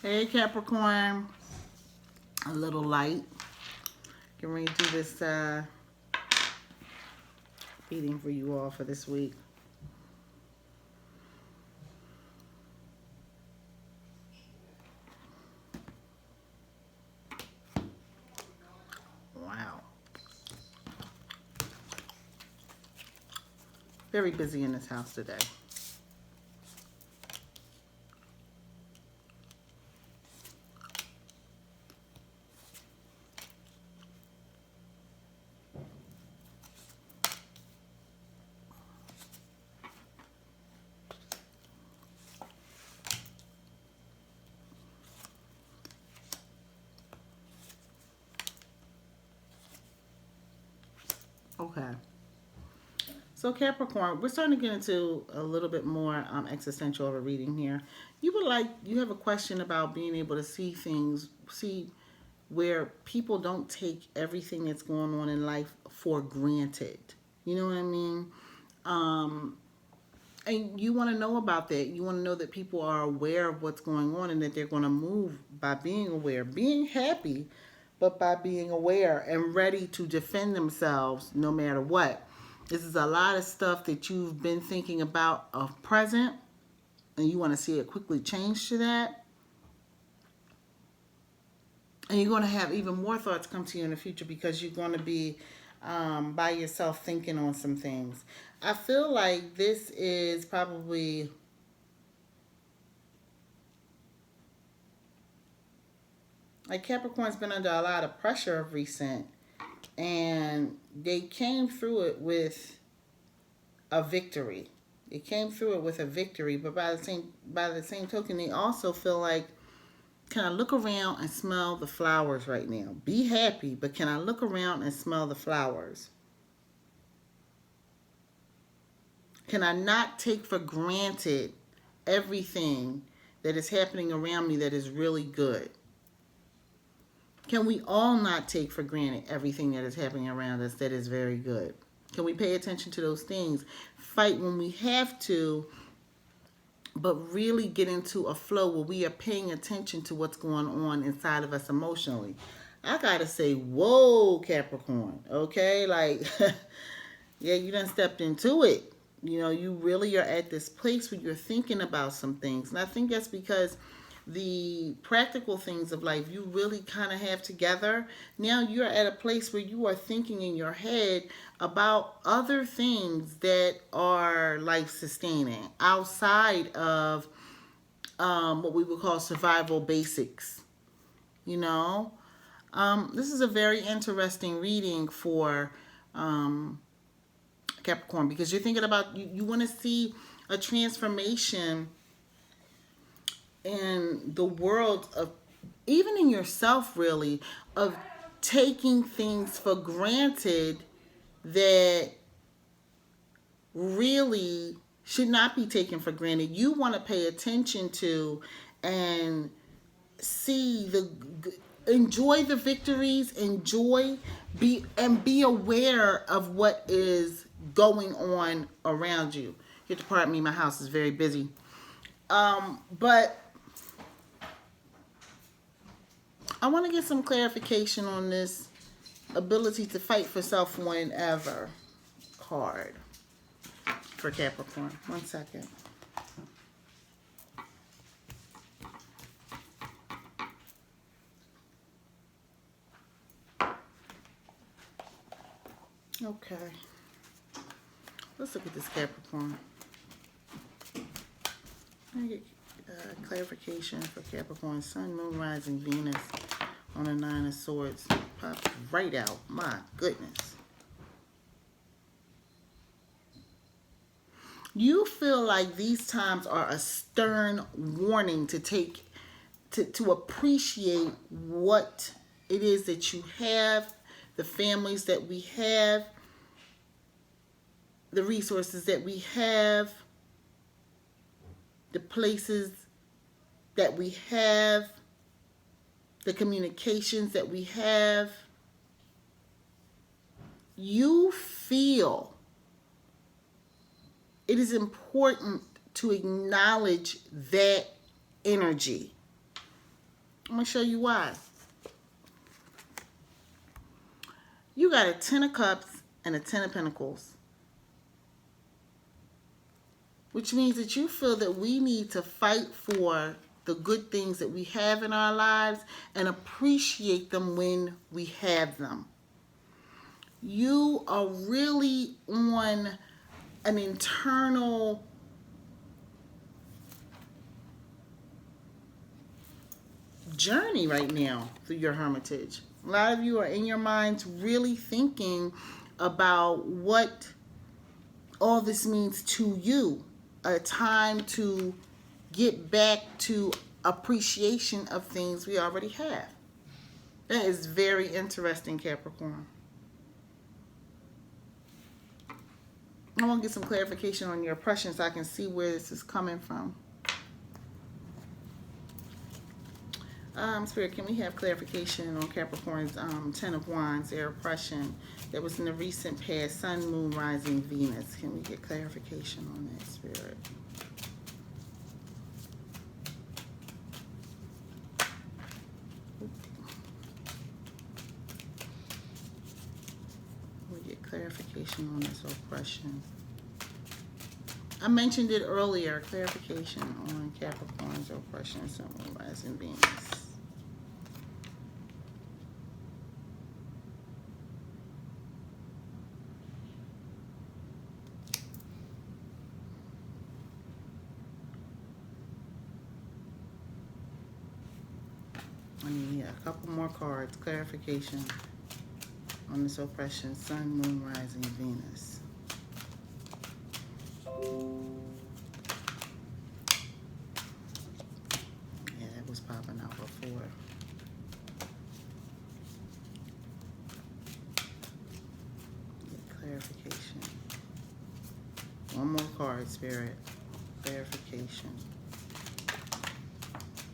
Hey Capricorn, a little light. Get ready to do this reading for you all for this week. Wow. Very busy in this house today. Okay. So Capricorn, we're starting to get into a little bit more existential of a reading here. You have a question about being able to see things, see where people don't take everything that's going on in life for granted. You know what I mean? Um, and you want to know about that. You want to know that people are aware of what's going on and that they're going to move by being aware, being happy, but by being aware and ready to defend themselves no matter what. This is a lot of stuff that you've been thinking about of present, and you want to see it quickly change to that. And you're going to have even more thoughts come to you in the future because you're going to be by yourself thinking on some things. I feel like this is probably like Capricorn's been under a lot of pressure of recent, and they came through it with a victory. They came through it with a victory, but by the same token, they also feel like, can I look around and smell the flowers right now? Be happy, but can I look around and smell the flowers? Can I not take for granted everything that is happening around me that is really good? Can we all not take for granted everything that is happening around us that is very good? Can we pay attention to those things? Fight when we have to, but really get into a flow where we are paying attention to what's going on inside of us emotionally. I gotta say, whoa, Capricorn, okay? Like, yeah, you done stepped into it. You know, you really are at this place where you're thinking about some things. And I think that's because the practical things of life you really kind of have together. Now you're at a place where you are thinking in your head about other things that are life sustaining outside of what we would call survival basics. You know, this is a very interesting reading for Capricorn because you're thinking about you want to see a transformation in the world of, even in yourself really, of taking things for granted that really should not be taken for granted. You want to pay attention to and see enjoy the victories, be aware of what is going on around you. You have to pardon me, my house is very busy. But I want to get some clarification on this ability to fight for self whenever card for Capricorn. 1 second. Okay. Let's look at this Capricorn. Let me get clarification for Capricorn. Sun, Moon, Rising, Venus on the Nine of Swords. Popped right out. My goodness. You feel like these times are a stern warning to appreciate what it is that you have, the families that we have, the resources that we have, the places that we have, the communications that we have. You feel it is important to acknowledge that energy. I'm going to show you why. You got a 10 of Cups and a 10 of Pentacles. Which means that you feel that we need to fight for the good things that we have in our lives and appreciate them when we have them. You are really on an internal journey right now through your hermitage. A lot of you are in your minds really thinking about what all this means to you. A time to get back to appreciation of things we already have. That is very interesting, Capricorn. I want to get some clarification on your oppression so I can see where this is coming from. Spirit, can we have clarification on Capricorn's 10 of Wands, their oppression that was in the recent past, Sun, Moon, Rising, Venus? Can we get clarification on that, Spirit? We get clarification on this oppression. I mentioned it earlier, clarification on Capricorn's oppression, Sun, Moon, Rising, Venus. I need a couple more cards. Clarification on this oppression. Sun, Moon, Rising, Venus. Yeah, that was popping out before. Get clarification. One more card, Spirit. Clarification.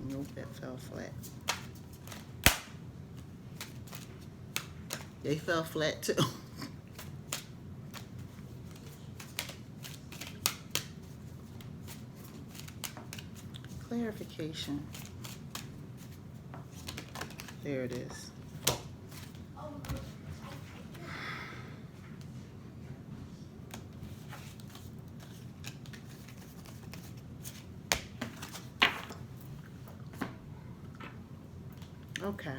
Nope, that fell flat. They fell flat too. Clarification. There it is. Okay.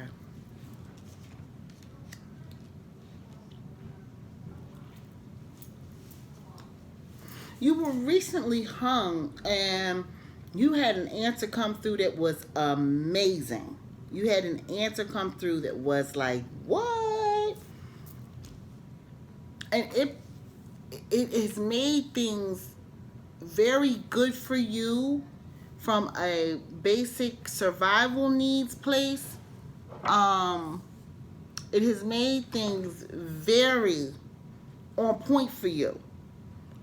You were recently hung and you had an answer come through that was amazing. You had an answer come through that was like, what? And it has made things very good for you from a basic survival needs place. It has made things very on point for you.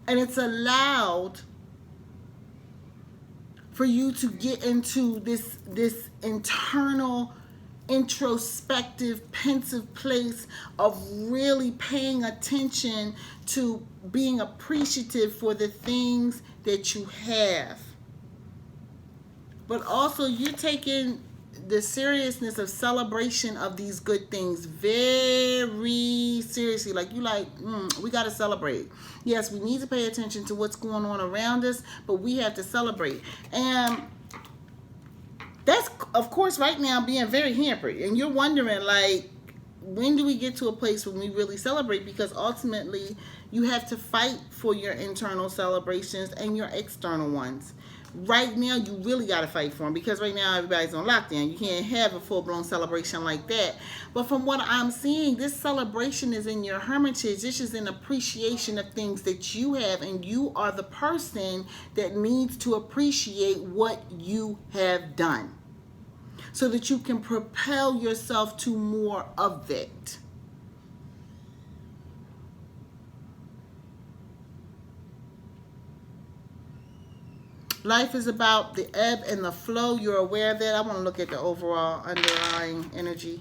And it's allowed for you to get into this internal, introspective, pensive place of really paying attention to being appreciative for the things that you have. But also you're taking the seriousness of celebration of these good things very seriously. Like you like, we got to celebrate. Yes, we need to pay attention to what's going on around us, but we have to celebrate. And that's, of course, right now being very hampered. And you're wondering, like, when do we get to a place when we really celebrate? Because ultimately, you have to fight for your internal celebrations and your external ones. Right now, you really got to fight for them because right now everybody's on lockdown. You can't have a full-blown celebration like that. But from what I'm seeing, this celebration is in your hermitage. This is an appreciation of things that you have, and you are the person that needs to appreciate what you have done so that you can propel yourself to more of it. Life is about the ebb and the flow. You're aware of that. I want to look at the overall underlying energy.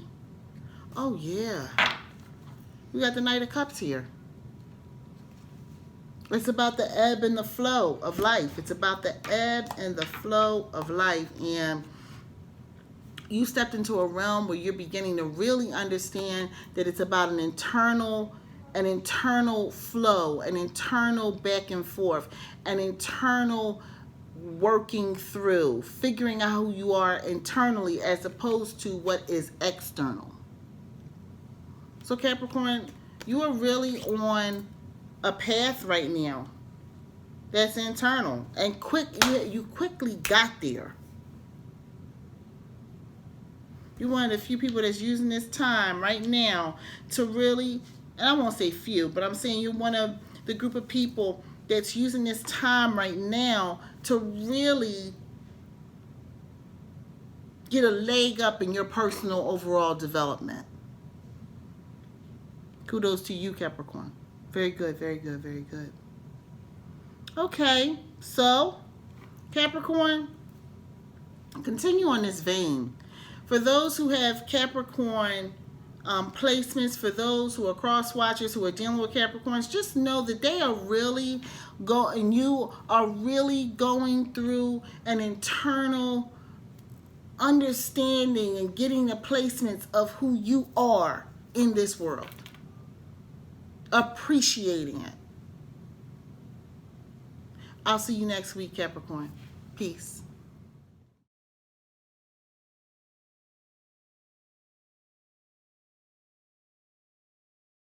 Oh, yeah. We got the Knight of Cups here. It's about the ebb and the flow of life. It's about the ebb and the flow of life. And you stepped into a realm where you're beginning to really understand that it's about an internal flow, an internal back and forth, an internal working through, figuring out who you are internally as opposed to what is external. So Capricorn, you are really on a path right now that's internal, and you quickly got there. You're one of the few people that's using this time right now to really, and I won't say few, but I'm saying you're one of the group of people that's using this time right now to really get a leg up in your personal overall development. Kudos to you, Capricorn. Very good, very good, very good. Okay, so Capricorn, continue on this vein. For those who have Capricorn placements, for those who are cross watchers who are dealing with Capricorns, just know that they are really you are really going through an internal understanding and getting the placements of who you are in this world. Appreciating it. I'll see you next week, Capricorn. Peace.